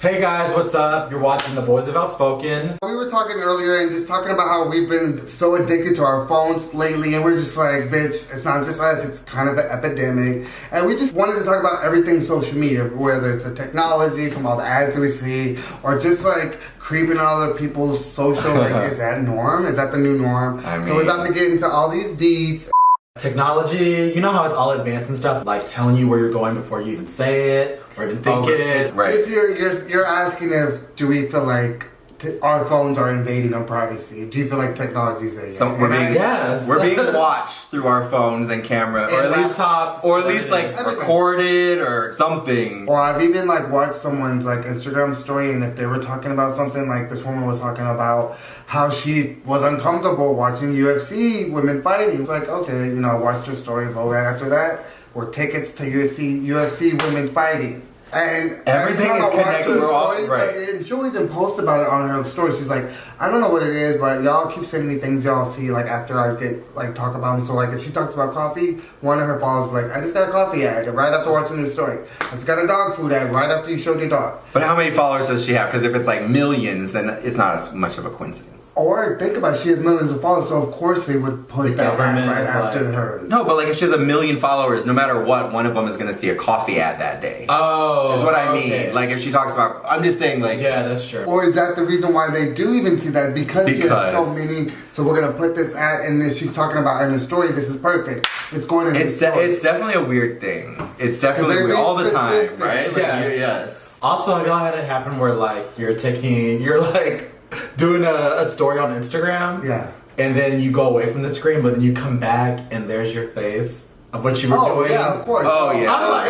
Hey guys, what's up? You're watching the Boys of Outspoken. We were talking earlier and just talking about how we've been so addicted to our phones lately, and we're just like, bitch, it's not just us, it's kind of an epidemic. And we just wanted to talk about everything social media, whether it's the technology from all the ads we see, or just like creeping all other people's social, like, is that norm? Is that the new norm? So we're about to get into all these deeds. Technology, you know how it's all advanced and stuff, like telling you where you're going before you even say it or even think it. Right. If you're asking if do we feel like our phones are invading our privacy? Do you feel like technology is a we're being watched through our phones and camera, or at least laptops, or at least like recorded or something. Or I've even like watched someone's like Instagram story, and if they were talking about something, like this woman was talking about how she was uncomfortable watching UFC women fighting. It's like, okay, you know, I watched her story, but right after that were tickets to UFC women fighting. And everything is connected. We're all right. And she'll even post about it on her story. She's like, I don't know what it is, but y'all keep sending me things y'all see like after I get like talk about them. So like if she talks about coffee, one of her followers will be like, I just got a coffee ad right after watching the story. I just got a dog food ad right after you showed your dog. But how many followers does she have? Because if it's like millions, then it's not as much of a coincidence. Or think about it, she has millions of followers, so of course they would put that ad right after hers. No, but like if she has 1 million followers, no matter what, one of them is going to see a coffee ad that day. Oh, is what I mean. Like if she talks about, I'm just saying like, yeah, that's true. Or is that the reason why they do even see that? Because she has so many, so we're going to put this ad, and then she's talking about in the story, this is perfect. It's going in it's definitely a weird thing. It's definitely weird all the time, right? Like, yes. Also, have y'all had it happen where like you're like doing a story on Instagram? Yeah. And then you go away from the screen, but then you come back and there's your face of what you were doing. Yeah, of course. Oh, yeah. I'm like,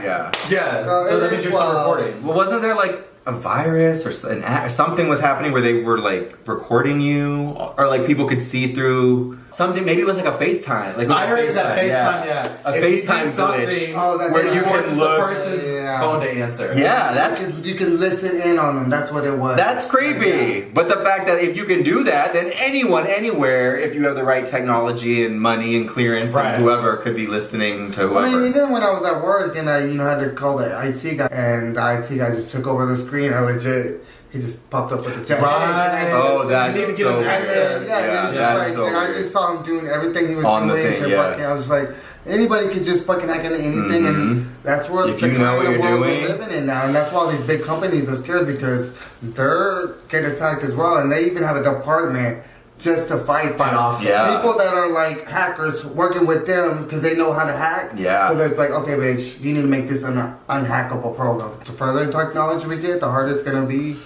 Yeah. Yeah. So that means you're still recording. Well, wasn't there like a virus or something was happening where they were like recording you, or like people could see through something? Maybe it was like a FaceTime. Like I heard that FaceTime, a FaceTime glitch where you can look the person's phone to answer. Yeah, you can listen in on them. That's what it was. That's creepy. Yeah. But the fact that if you can do that, then anyone, anywhere, if you have the right technology and money and clearance, and whoever could be listening to whoever. I mean, even when I was at work and I, had to call the IT guy, and the IT guy just took over the screen. He just popped up with the chat. Right. That's so weird. And I just saw him doing everything he was doing. I was just like, anybody could just fucking hack into anything, and that's where the kind of world we're living in now. And that's why all these big companies are scared, because they're getting attacked as well, and they even have a department just to fight off people that are like hackers working with them because they know how to hack. Yeah. So it's like, okay, bitch, you need to make this an unhackable program. The further technology we get, the harder it's gonna be.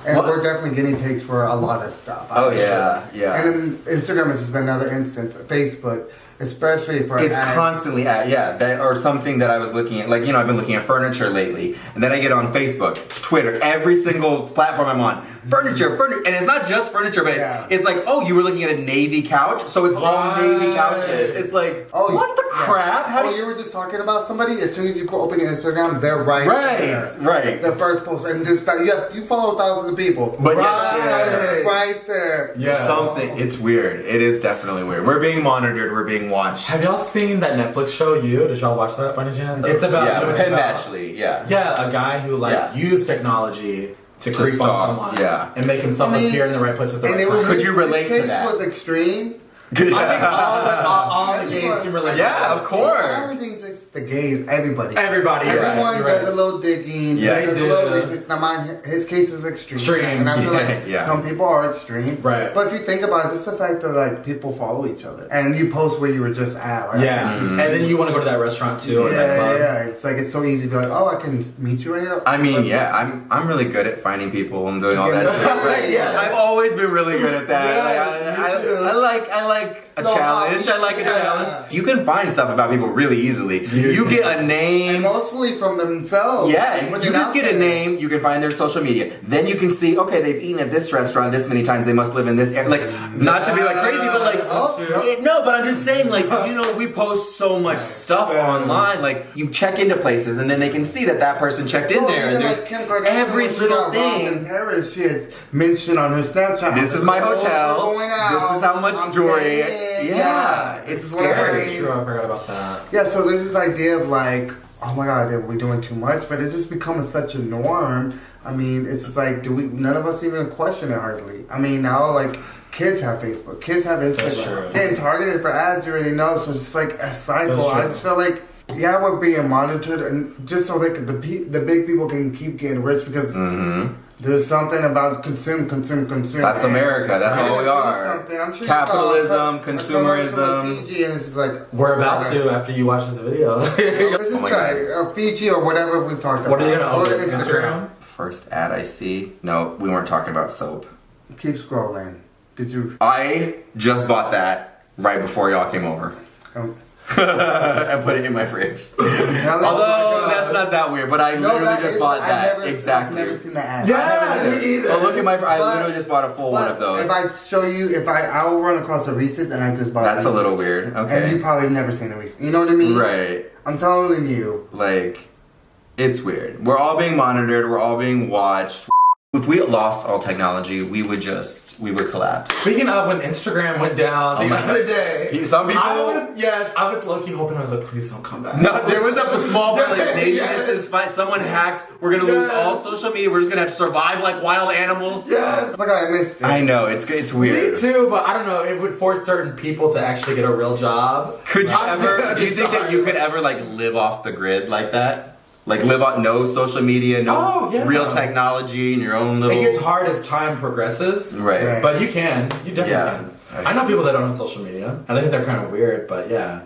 And we're definitely guinea pigs for a lot of stuff. Yeah. And then Instagram is just another instance. Facebook, especially for it's ads. Constantly or something that I was looking at, like, I've been looking at furniture lately, and then I get on Facebook, Twitter, every single platform I'm on, furniture, and it's not just furniture, but it's like, oh, you were looking at a navy couch, so it's all navy couches. It's like, what the crap? You were just talking about somebody, as soon as you open your Instagram, they're right there. Right. The first post, and just you follow thousands of people. But right there. Yeah. Something, it's weird. It is definitely weird. We're being monitored, we're being watched. Have y'all seen that Netflix show, You? Did y'all watch that by any chance? It's about Penn Badgley, a guy who used technology to creep on someone and make himself appear in the right place at the right time. Could you relate to that? His case was extreme. I think all the gays can relate. Yeah, of course. Everything's the gays. Everybody. Everyone does a little digging. Yeah, does a little research. Now, his case is extreme. And I feel like some people are extreme. Right. But if you think about it, just the fact that people follow each other and you post where you were just at. Right? And then you want to go to that restaurant too, or that club. Yeah. It's like it's so easy to be like, oh, I can meet you right here. I mean, I'm really good at finding people and doing all that stuff. I've always been really good at that. I like a challenge. I like a challenge. You can find stuff about people really easily. You get a name. And mostly from themselves. Yeah, you just get a name. You can find their social media. Then you can see, okay, they've eaten at this restaurant this many times. They must live in this area. Not to be crazy, but no, but I'm just saying, we post so much stuff online. You check into places, and then they can see that person checked in there. And there's Kim Kardashian, every little thing. In Paris, she had mentioned on her Snapchat. This is my hotel. This is how much jewelry. Yeah, it's scary. That's true. I forgot about that. Yeah, so there's this idea of oh my God, are we doing too much? But it's just becoming such a norm. I mean, it's just like, none of us even question it hardly. I mean, now, like, kids have Facebook, kids have Instagram. Getting targeted for ads, you already know, so it's just like a cycle. I just feel like, yeah, we're being monitored, and just so like the big people can keep getting rich because there's something about consume. That's America. That's all we are. I'm sure capitalism, consumerism. Fiji, and it's just like we're about to after you watch this video. Let's just try Fiji or whatever we've talked about. What are you gonna open? Instagram? First ad I see. No, we weren't talking about soap. Keep scrolling. Did you? I just bought that right before y'all came over. And put it in my fridge. Although that's not that weird, but I literally just bought that. Exactly. I've never seen that ad. Yeah, me either. Oh, look at I literally just bought a full one of those. If I show you, I will run across a Reese's and I just bought. That's a little weird. Okay. And you probably never seen a Reese's. You know what I mean? Right. I'm telling you. Like, it's weird. We're all being monitored. We're all being watched. If we lost all technology, we would collapse. Speaking of when Instagram went down the other day, some people. I was low-key hoping, I was like, please don't come back. No, there was a small part like, maybe this is fine. Someone hacked. We're gonna lose all social media. We're just gonna have to survive like wild animals. Yes. Oh my God, I missed it. I know it's weird. Me too, but I don't know. It would force certain people to actually get a real job. Could you ever? Do you think that you could ever like live off the grid like that? Like live on no social media, no real technology, in your own little. It gets hard as time progresses, right? But you definitely can. I know people that don't have social media, and I think they're kind of weird, but yeah.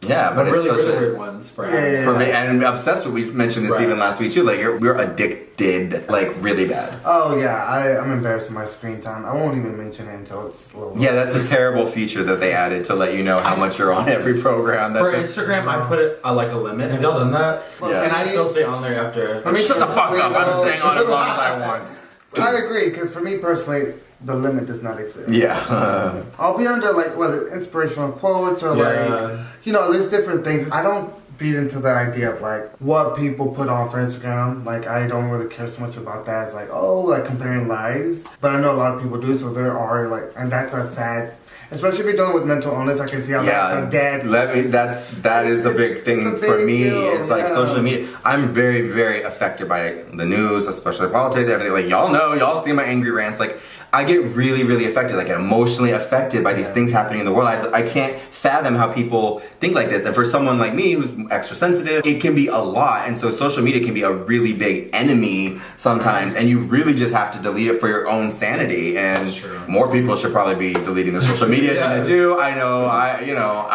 Yeah, but really, it's really weird ones for me. And obsessed with. We mentioned this even last week too. Like we're addicted, like really bad. Oh yeah, I'm embarrassed of my screen time. I won't even mention it until it's a little. Yeah, that's a terrible feature that they added to let you know how much you're on every program. For Instagram, I put it like a limit. Have y'all done that? Yeah. And I still stay on there after. I mean, shut the fuck up! I'm staying on as long as I want. I agree, because for me personally, the limit does not exist. Yeah. I'll be under like whether inspirational quotes or like there's different things. I don't feed into the idea of like what people put on for Instagram. Like I don't really care so much about that. It's like like comparing lives, but I know a lot of people do. So there are like, and that's a sad. Especially if you're dealing with mental illness, I can see how that's a dead. That is a big thing for me. Deal. It's like social media. I'm very, very affected by the news, especially politics, everything. Like y'all see my angry rants. Like I get really, really affected, like emotionally affected by these things happening in the world. I can't fathom how people think like this. And for someone like me who's extra sensitive, it can be a lot. And so social media can be a really big enemy sometimes. And you really just have to delete it for your own sanity. And more people should probably be deleting their social media than they do. I know, I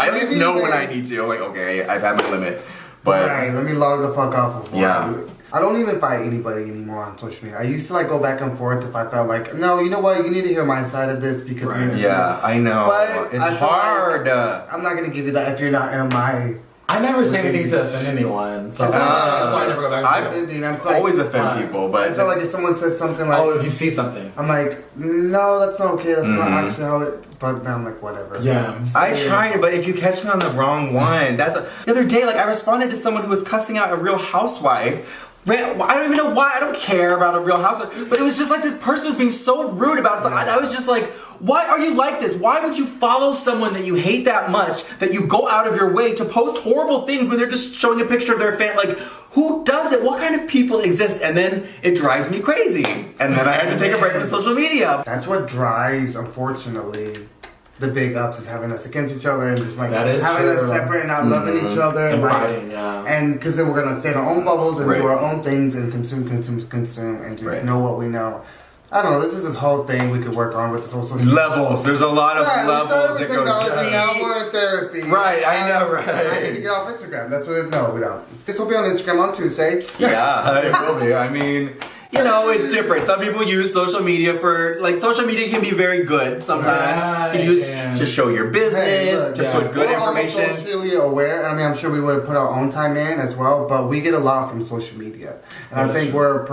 at least know when I need to. Like, okay, I've had my limit. But let me log the fuck off. I don't even fight anybody anymore on social media. I used to like go back and forth if I felt like, no, you know what, you need to hear my side of this because I know. But it's hard. Like I'm not gonna give you that if you're not in my. I never say anything to offend anyone, so that's why I never go back. I always offend people, but I feel like if someone says something like, if you see something, I'm like, no, that's not okay. That's not actually how it. But then I'm like, whatever. Yeah, I try to, but if you catch me on the wrong one, the other day. Like I responded to someone who was cussing out a Real Housewife. I don't even know why. I don't care about a Real Housewife, but it was just like this person was being so rude about something. I was just like, why are you like this? Why would you follow someone that you hate that much that you go out of your way to post horrible things when they're just showing a picture of their fan? Like, who does it? What kind of people exist? And then it drives me crazy. And then I had to take a break from social media. That's what drives, unfortunately, the big ups is having us against each other and just like having us separate and not loving each other and fighting, and because then we're gonna stay in our own bubbles and do our own things and consume and just know what we know. I don't know. This is this whole thing we could work on with this whole social levels. There's a lot of levels that goes. Now we're in therapy. Right, I know. Right. I need to get off Instagram. That's what. No, we don't. This will be on Instagram on Tuesday. Yeah, it will be. I mean. It's different. Some people use social media social media can be very good sometimes. You can use to show your business, to put good information. We're socially aware. I mean, I'm sure we would have put our own time in as well, but we get a lot from social media. And I think we're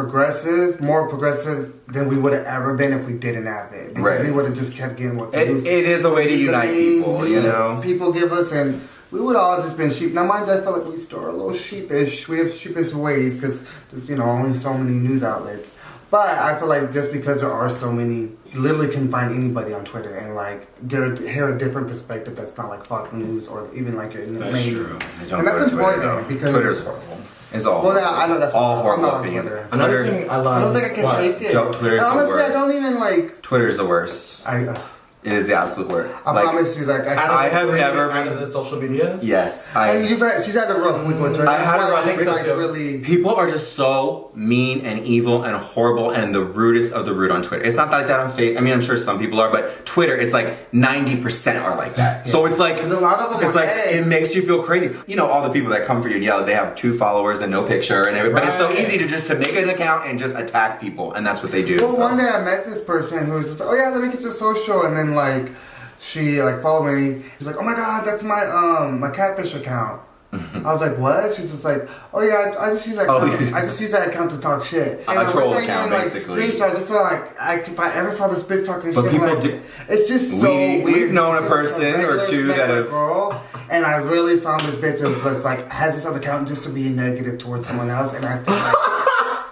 more progressive than we would have ever been if we didn't have it. Because we would have just kept getting what it is a way to unite people, People give us, and we would all just been sheep. Now, mind you, I feel like we still are a little sheepish. We have sheepish ways because there's, only so many news outlets. But I feel like just because there are so many literally can find anybody on Twitter and like hear a different perspective that's not like Fox News or even like your main. That's true. And that's important because Twitter's horrible. It's all. Well, yeah, I know that's all horrible I'm opinions. Twitter. Another thing I love. I don't think I can take it. Twitter's honestly, the worst. I don't even like. Twitter's the worst. It is the absolute worst. I promise you, like I have never been to the social media. Yes, and she's had a rough week with Twitter. I had a rough week like, really. People are just so mean and evil and horrible and the rudest of the rude on Twitter. It's not like that on Facebook. I mean, I'm sure some people are, but Twitter, it's like 90% are like that. Yeah. So it's like there's a lot of them. It's like it makes you feel crazy. You know, all the people that come for you and yell, they have 2 followers and no picture and everything. Right. But it's so easy to just to make an account and just attack people, and that's what they do. Well, one day I met this person who was just like, oh yeah, let me get your social, and then like. She like followed me. She's like, "Oh my god, that's my my catfish account." I was like, "What?" She's just like, "Oh yeah, I just use that. I just use that account to talk shit." And a troll account, basically. Screenshots, just like if I ever saw this bitch talking but shit, people like, do. It's just so weird. We've known a person or two that have. Girl, and I really found this bitch that's like has this other account just to be negative towards someone else, and I feel like.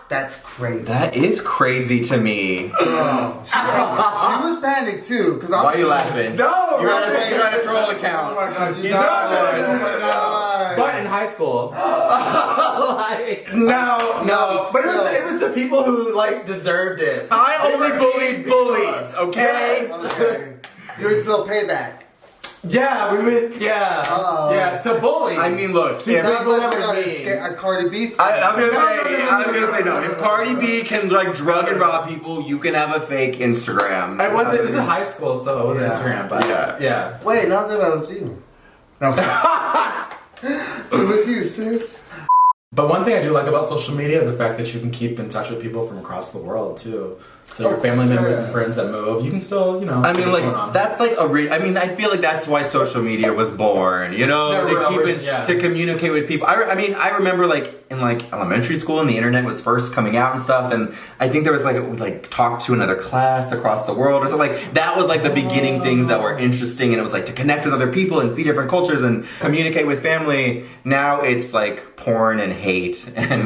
That's crazy. That is crazy to me. Oh, she was panicked too. Why are you laughing? No, you're on a troll account. Oh my god, you died. Oh my god. But in high school, like no. But it was the people who like deserved it. I only bullied bullies. Okay. Okay. Your little payback. Yeah, yeah, to bully. I mean, look, if Cardi B. I was gonna say no. If Cardi B can like drug and rob people, you can have a fake Instagram. This is high school, so it wasn't Instagram, but yeah. Wait, not that it was you. No. It was you, sis. But one thing I do like about social media is the fact that you can keep in touch with people from across the world too. So your family members and friends that move, you can still, I mean, like that's like I feel like that's why social media was born. You know, to communicate with people. I mean, I remember like in like elementary school, and the internet was first coming out and stuff, and I think there was like talk to another class across the world or something. Like that was like the beginning things that were interesting, and it was like to connect with other people and see different cultures and communicate with family. Now it's like porn and hate and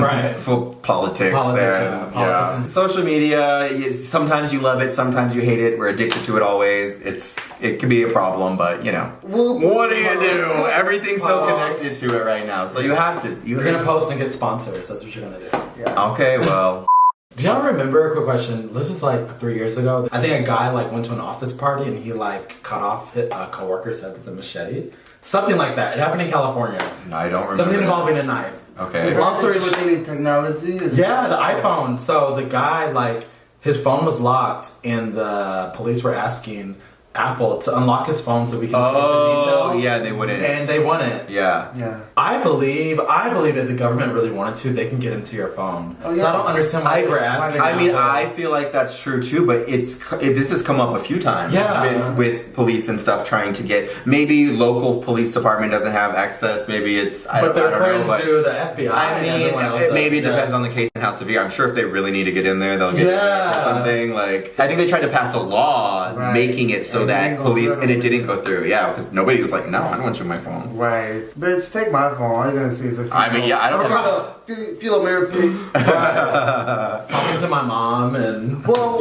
politics. Politics. Social media. Sometimes you love it, sometimes you hate it. We're addicted to it always. It can be a problem, but what do you do? Everything's so connected to it right now, so you have to. You're gonna post and get sponsors. That's what you're gonna do. Yeah. Okay, well. Do y'all remember? Quick question. This was like 3 years ago. I think a guy like went to an office party and he like cut off a coworker's head with a machete. Something like that. It happened in California. No, I don't remember. Something involving a knife. Okay. Long story with any technology. Yeah, the iPhone. So the guy like. His phone was locked, and the police were asking Apple to unlock his phone so we can get the details. Yeah, they wouldn't. And they wouldn't. Yeah. I believe if the government really wanted to, they can get into your phone. Oh, yeah. So I don't understand why they were asking. I mean, I feel like that's true too, but this has come up a few times. Yeah. With police and stuff trying to get, maybe local police department doesn't have access, maybe it's, I don't know. But their friends do, the FBI. I mean, maybe it depends on the case and how severe. I'm sure if they really need to get in there, they'll get in there for something. Like, I think they tried to pass a law making it so that police, and it didn't go through. Yeah, because nobody was like, no, I don't want you on my phone. Right. Bitch, take my phone. All you're going to see is a I mean, yeah, I don't know. Feel American. Talking to my mom and... Well,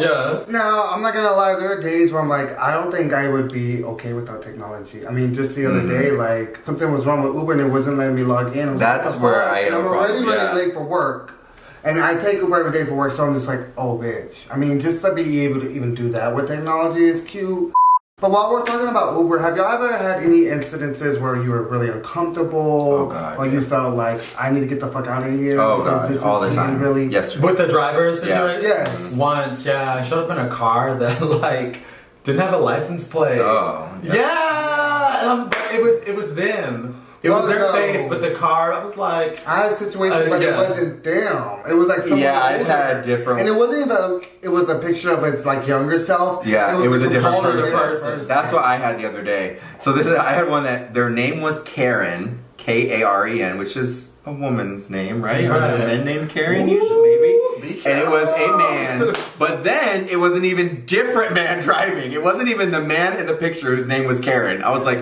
now, I'm not going to lie. There are days where I'm like, I don't think I would be okay without technology. I mean, just the other day, like, something was wrong with Uber and it wasn't letting me log in. That's where I am. I'm already really late for work. And I take Uber every day for work, so I'm just like, oh, bitch. I mean, just to be able to even do that with technology is cute. But while we're talking about Uber, have y'all ever had any incidences where you were really uncomfortable? Or you felt like, I need to get the fuck out of here? Oh, God. All the time. Really... Yes. With the drivers? Yeah. Yes. Once, I showed up in a car that, like, didn't have a license plate. Oh. Yeah! It was them. It was their face, but the car, I was like... I had situations but it wasn't them. It was like someone I've had different... And it wasn't even it was a picture of its like younger self. Yeah, it was a different person. That's what I had the other day. So I had one that their name was Karen, Karen, which is a woman's name, right? Are there men named Karen usually, maybe? And it was a man. But then it was an even different man driving. It wasn't even the man in the picture whose name was Karen. I was like...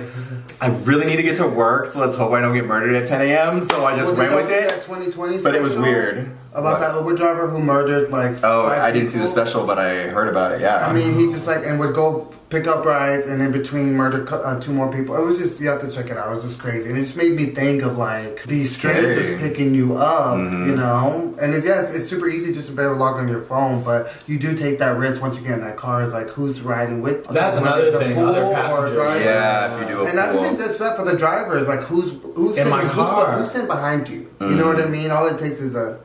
I really need to get to work, so let's hope I don't get murdered at 10 a.m. So I just went with it. 2020 but it was weird. About that Uber driver who murdered like. Oh, I didn't see the special, but I heard about it. Yeah. I mean, he just like and would go pick up rides and in between murder 2 more people. It was just you have to check it out. It was just crazy, and it just made me think of like these strangers picking you up, you know. And it's super easy just to be able to log on your phone, but you do take that risk once you get in that car. It's like who's riding with. That's another thing. Other passengers. Yeah, if you do a and not even just that for the drivers. Like who's in my car? Who's sitting behind you? You know what I mean? All it takes is a.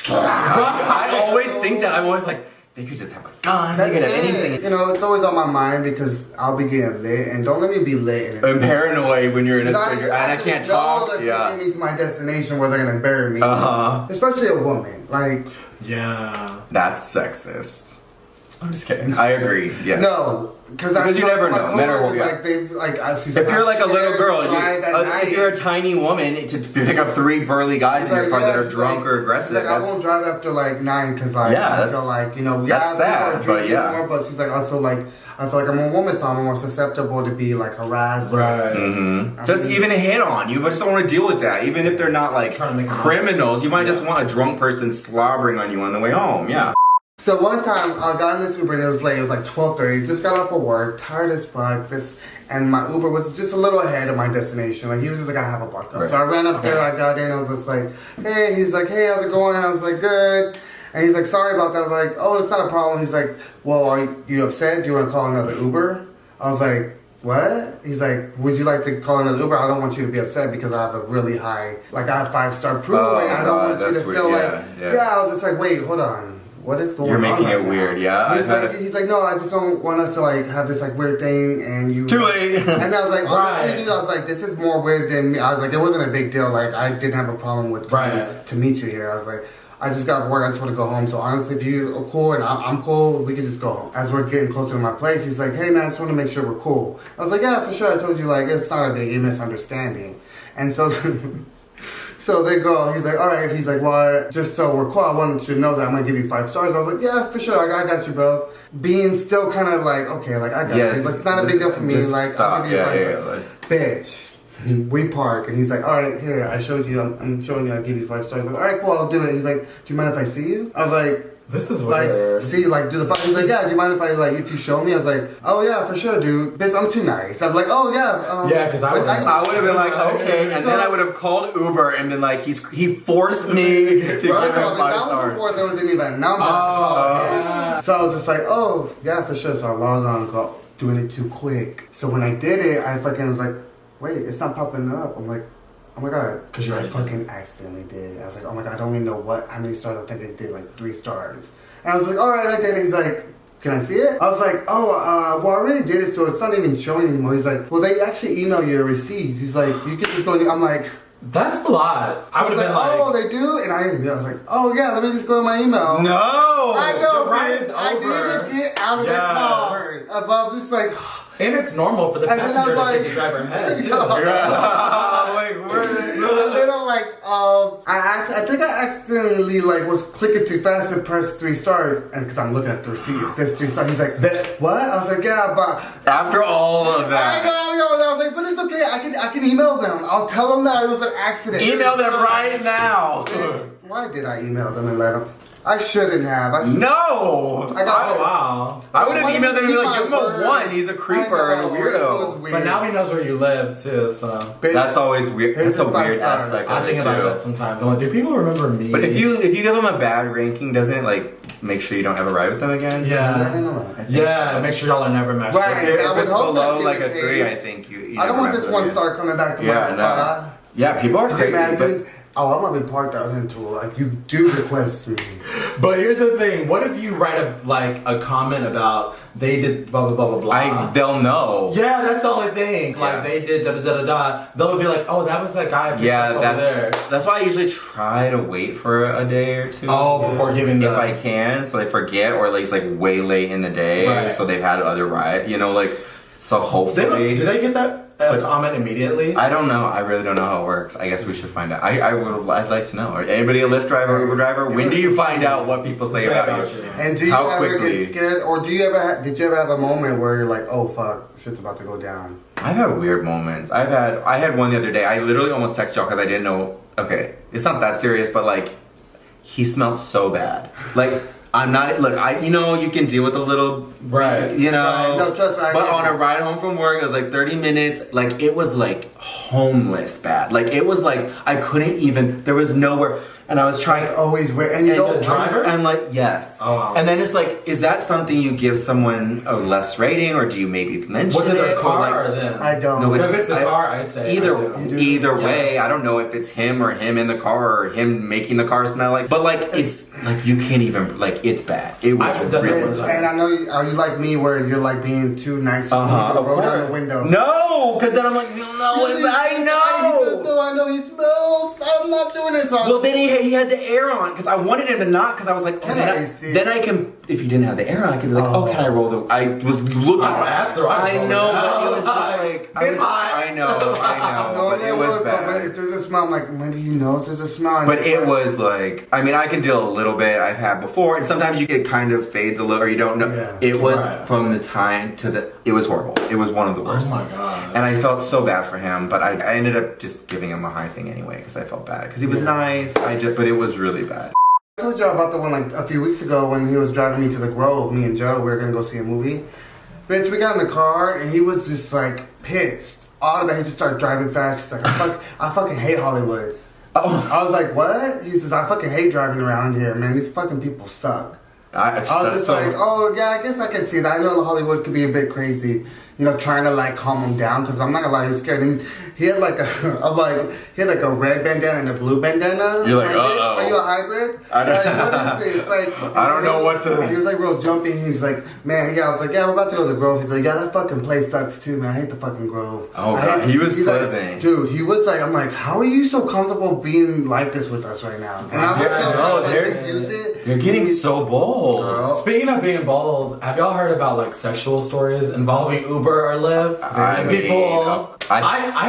I always think that. I'm always like, they could just have a gun. They could have anything. You know, it's always on my mind because I'll be getting lit, and don't let me be lit. I'm paranoid when you're in a cigarette and I can't talk. Yeah. Taking me to my destination where they're gonna bury me. Especially a woman. Like. Yeah. That's sexist. I'm just kidding. I agree. Yeah. No, because you never know. Men or women. If you're like a little girl, if you're a tiny woman to pick up 3 burly guys in your car that are drunk or aggressive, I won't drive after like 9 because like I feel like that's sad. But more, but she's like also like. I feel like I'm a woman, so I'm more susceptible to be like harassed. Right. Just even a hit on you, but just don't want to deal with that. Even if they're not like criminals, you might just want a drunk person slobbering on you on the way home. Yeah. So one time I got in this Uber and it was late. It was like 12:30. Just got off of work, tired as fuck. And my Uber was just a little ahead of my destination. Like he was just like, I have a block up. So I ran up there. I got in. I was just like, hey. He's like, hey, how's it going? I was like, good. And he's like, sorry about that. I was like, oh, it's not a problem. He's like, well, are you upset? Do you want to call another Uber? I was like, what? He's like, would you like to call another Uber? I don't want you to be upset because I have a really high, like I have 5-star proof. I don't want you to feel I was just like, wait, hold on. What is going on? You're making it weird, yeah. He's like, no, I just don't want us to like have this like weird thing, and you. Too late. And I was like, honestly, dude, I was like, this is more weird than me. I was like, it wasn't a big deal. Like, I didn't have a problem with to meet you here. I was like, I just got work. I just want to go home. So honestly, if you're cool and I'm cool, we can just go home. As we're getting closer to my place, he's like, hey man, I just want to make sure we're cool. I was like, yeah, for sure. I told you like it's not a big misunderstanding. And so. So they go, he's like, all right. He's like, well, just so we're cool, I wanted you to know that I'm going to give you 5 stars. I was like, yeah, for sure. I got you, bro. Being still kind of like, okay, like, I got you. Like, it's not a big deal for me. Like, I'll give you 5 stars. Bitch. We park, and he's like, all right, here, I showed you, I'm showing you, I'll give you 5 stars. I'm like, all right, cool, I'll do it. He's like, do you mind if I see you? I was like, this is weird. Like, see, like, do the fight. He's like, yeah, do you mind if I, like, if you show me? I was like, oh, yeah, for sure, dude. Bitch, I'm too nice. I was like, oh, yeah. Yeah, because I would have been like, okay. And then I would have called Uber and been like, he forced me to give him 5 stars. Before there wasn't even a number to call. So I was just like, oh, yeah, for sure. So I logged on, doing it too quick. So when I did it, I fucking was like, wait, it's not popping up. I'm like, oh my god, because I fucking accidentally did. I was like, oh my god, I don't even know how many stars. I think they did like 3 stars. And I was like, all right, I did it. He's like, can I see it? I was like, well, I already did it, so it's not even showing anymore. He's like, well, they actually email you a receipt. He's like, you can just go. I'm like, that's a lot. I was like, oh, they do? And I didn't know. I was like, oh yeah, let me just go to my email. No! I know, the ride is over. I needed to get out of the car. Above, just like. And it's normal for the passenger to get the driver ahead, too. And then I'm like, I think I accidentally like was clicking too fast and pressed 3 stars, and because I'm looking at the receipt, it says 3 stars. He's like, what? I was like, yeah, but after all of that, I know, I was like, but it's okay. I can email them. I'll tell them that it was an accident. Email them right now. Why did I email them and let them? I shouldn't have. No! Wow. I would have emailed him and be like, give him a 1. He's a creeper and a weirdo. But now he knows where you live, too, so. That's always weird. That's a weird aspect of it, I think about that sometimes. I'm like, do people remember me? But if you give them a bad ranking, doesn't it, like, make sure you don't have a ride with them again? Yeah. Yeah, make sure y'all are never matched up. If it's below, like, a 3, I think you I don't want this 1 star coming back to my spot. Yeah, people are crazy, but... Oh, I'm gonna be parked out into like you do request me. But here's the thing: what if you write a comment about they did blah blah blah blah blah? They'll know. Yeah, that's the only thing. Like they did da da da da da. They'll be like, oh, that was that guy. That's why I usually try to wait for a day or 2. Before giving if I can, so they forget, or at least like way late in the day, so they've had other ride. You know, like so hopefully. Did they get that? Comment immediately? I don't know. I really don't know how it works. I guess we should find out. I'd like to know. Anybody a Lyft driver, Uber driver? When do you find out what people say about you? And do you ever get scared, or did you ever have a moment where you're like, oh fuck, shit's about to go down? I've had weird moments. I had one the other day. I literally almost texted y'all because I didn't know. Okay, it's not that serious, but like, he smelled so bad. Like, I'm not, look, you can deal with a little, right, Right. No, trust me, but on a ride home from work, it was like 30 minutes, like, it was like homeless bad. Like, it was like, I couldn't even, there was nowhere, and I was trying. It's always weird. And you don't the driver? And like, yes. Oh, wow. And then it's like, is that something you give someone a less rating, or do you maybe mention What's in their it? car or them? I don't. No, if it's a car, I say Either way, I don't know if it's him or him in the car or him making the car smell like. But like, it's like you can't even like. It's bad. It was I've done really that. bad. And I know are you like me where you're like being too nice? Roll down the window. No, because then I'm like, I know. I know he smells. I'm not doing it. So Well, then he had the air on because I wanted him to not because I was like, then I can. If he didn't have the air on, I could be like, can I roll the? I was looking. That's right. I know, but it was just like I know. No, But it was bad. If there's a smell, I'm like, maybe you know if there's a smell. But it was like, I mean, I can deal a little bit. I've had before, and sometimes it kind of fades a little, or you don't know. Yeah. It was from the time to the. It was horrible. It was one of the worst. Oh my god! And I felt so bad for him, but I ended up just giving him a high thing anyway because I felt bad because he was nice. But it was really bad. I told you about the one like a few weeks ago when he was driving me to the Grove. Me and Joe, we were gonna go see a movie. Bitch, we got in the car and he was just like pissed. All of that, he just started driving fast. He's like, I fucking hate Hollywood. Oh. I was like, what? He says, I fucking hate driving around here, man. These fucking people suck. I was just like, oh yeah, I guess I can see that. I know Hollywood could be a bit crazy, trying to like calm him down because I'm not gonna lie, he was scared. And he had like he had like a red bandana and a blue bandana. You're like, uh-oh. Are you a hybrid? I don't. Like, what is it? It's like I don't know what to. He was like real jumpy. He's like, man, I was like, yeah, we're about to go to the Grove. He's like, yeah, that fucking place sucks too, man. I hate the fucking Grove. Oh god, he was pleasant. Like, dude, he was like, I'm like, how are you so comfortable being like this with us right now? And they're getting so bold. Girl. Speaking of being bold, have y'all heard about like sexual stories involving Uber or Lyft? I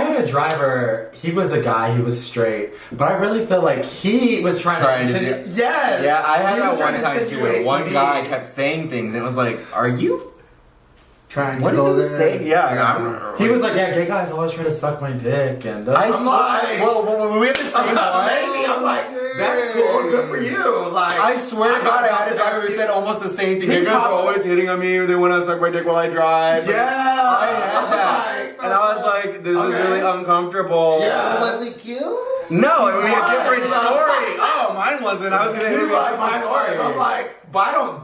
had a driver. He was a guy. He was straight, but I really feel like he was trying to yes. Yeah, I had He that was one trying to time too where insinuate one to me. guy kept saying things, and it was like, "Are you trying to what go did he there?" say? Yeah, He was like, "Yeah, gay guys always try to suck my dick," and I I'm swear. like, Well, we have the same one. maybe I'm like, that's cool, good for you. Like, I swear to God, I had a driver who said almost the same thing. You guys are always hitting on me. They want to suck my dick while I drive. Yeah, I had that, and I was like, "This is really uncomfortable." Yeah. Was it cute? No, it would be a different story. Oh, mine wasn't. I was gonna hit You him like with my my story. story. I'm like, but I don't.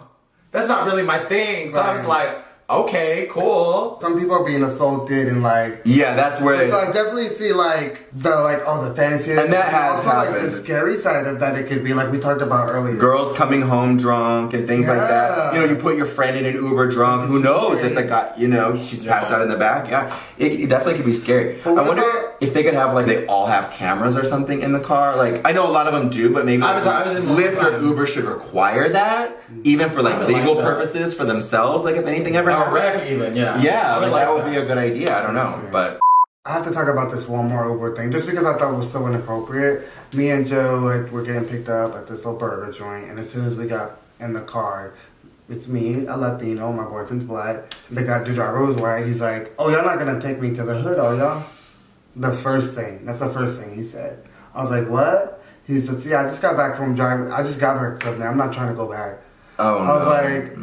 That's not really my thing. So I was like, okay, cool. Some people are being assaulted and like. Yeah, that's where they. So I definitely see like the fantasy And that has also, like, happened. the scary side of that it could be like we talked about earlier. Girls coming home drunk and things like that. Yeah. You put your friend in an Uber drunk. Who knows if the guy, she's passed out in the back. Yeah, it definitely could be scary. I wonder if they could have like they all have cameras or something in the car. Like I know a lot of them do, but maybe I was in Lyft or Uber should require that, even for like legal purposes for themselves. Like if anything ever Or happened. wreck even, yeah. Yeah, I that would be a good idea. I don't know, but. I have to talk about this one more Uber thing, just because I thought it was so inappropriate. Me and Joe were getting picked up at this little burger joint, and as soon as we got in the car, it's me, a Latino, my boyfriend's black. The driver was white. He's like, "Oh, y'all not gonna take me to the hood, are y'all?" That's the first thing he said. I was like, "What?" He said, "Yeah, I just got back from driving. I just got back from there. I'm not trying to go back." Oh, I was like,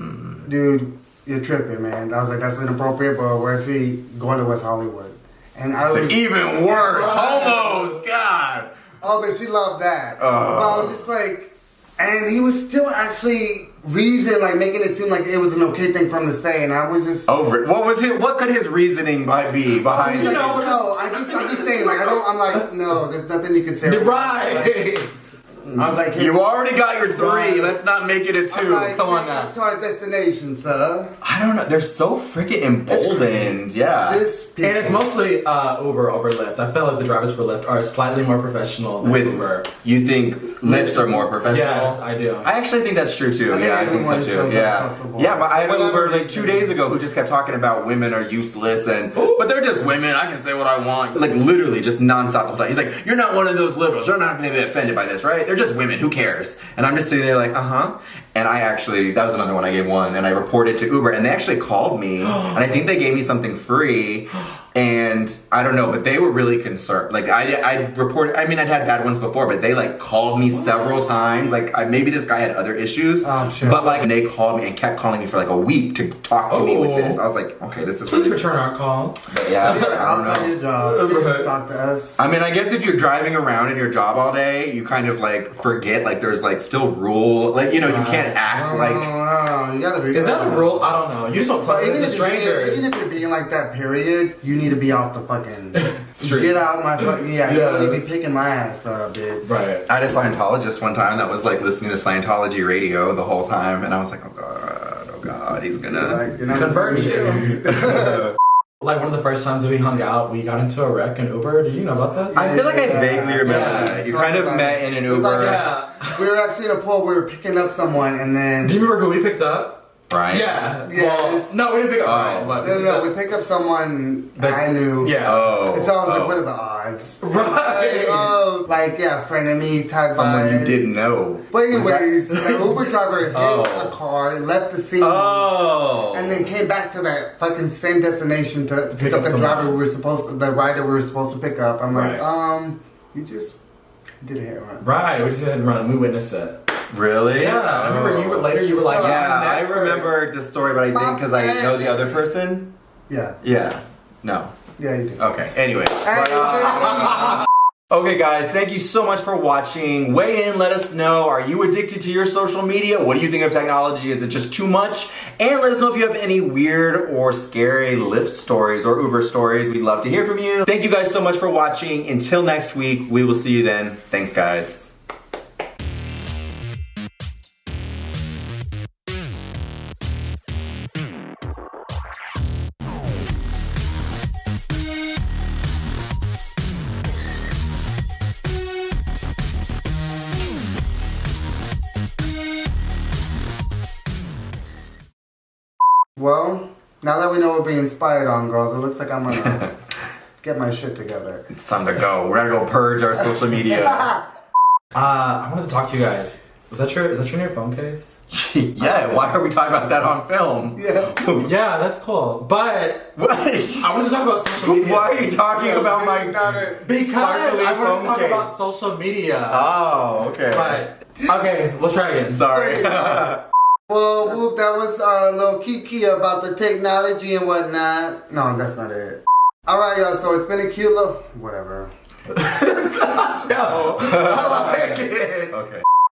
"Dude, you're tripping, man." I was like, "That's inappropriate, but where's he going to West Hollywood?" And I was even worse, homos, God. Oh, but she loved that. But I was just like, and he was still actually making it seem like it was an okay thing for him to say, and I was just over it. What could his reasoning be behind it? No, I'm just saying, I'm like, no, there's nothing you can say. Right. I was like, you already got your 3. Let's not make it a 2. Like, come on now. That's our destination, sir. I don't know. They're so freaking emboldened. Yeah. And it's mostly Uber over Lyft. I feel like the drivers for Lyft are slightly more professional than Uber. You think Lyfts are more professional? Yes, I do. I actually think that's true too. I think so too. Yeah, but I had an Uber like 2 days ago who just kept talking about women are useless but they're just women. I can say what I want. Like literally just nonstop the whole time. He's like, you're not one of those liberals. You're not going to be offended by this, right? They're just women. Who cares? And I'm just sitting there like, And that was another one. I gave one and I reported to Uber and they actually called me and I think they gave me something free And I don't know, but they were really concerned. Like I'd had bad ones before, but they like called me several times. Like maybe this guy had other issues, sure. but like they called me and kept calling me for like a week to talk to me with this. I was like, okay, this is Please return our call. But yeah, I don't know. Your job. You can talk to us. I mean, I guess if you're driving around in your job all day, you kind of like forget like there's like still rule. Like, you know, you can't act like. You gotta be. Is that a rule? I don't know. You just don't talk to strangers. Even if you're being like that, period, you need to be off the fucking street. Get out my fucking you need to be picking my ass up, bitch. Right. I had a Scientologist one time that was like listening to Scientology radio the whole time, and I was like, oh god, he's gonna convert you. Like one of the first times we hung out, we got into a wreck in Uber. Did you know about that? I feel like I vaguely remember that. You kind of met in an Uber. Like, we were actually in a pool. We were picking up someone, and then. Do you remember who we picked up? Brian? Yeah. Well, no, we didn't pick up Brian. But we picked up someone that I knew. Yeah. And so I was like, what are the odds? Right. Friend of me type someone you didn't know. But anyways, the Uber driver hit a car and left the scene. And then came back to that fucking same destination to pick up the driver the rider we were supposed to pick up. I'm like, you just did a hit and run. Right, we just hit and run and we witnessed it. Really? Yeah, I remember you were like, I remember the story, but I think because I know the other person. Yeah. Yeah. No. Yeah, you do. Okay, anyways. Okay, guys, thank you so much for watching. Weigh in, let us know. Are you addicted to your social media? What do you think of technology? Is it just too much? And let us know if you have any weird or scary Lyft stories or Uber stories. We'd love to hear from you. Thank you guys so much for watching. Until next week, we will see you then. Thanks, guys. Well, now that we know what we're being spied on, girls, it looks like I'm gonna get my shit together. It's time to go. We're gonna go purge our social media. I wanted to talk to you guys. Is that your new phone case? Yeah, why are we talking about that on film? Yeah. Yeah, that's cool. But what? I wanted to talk about social media. Why are you talking about my because I wanted to talk about social media. Oh, okay. But okay, let's try again. Sorry. Well, whoop, that was a little kiki about the technology and whatnot. No, that's not it. Alright, y'all, so it's been a cute little... Whatever. No, I like it. Okay.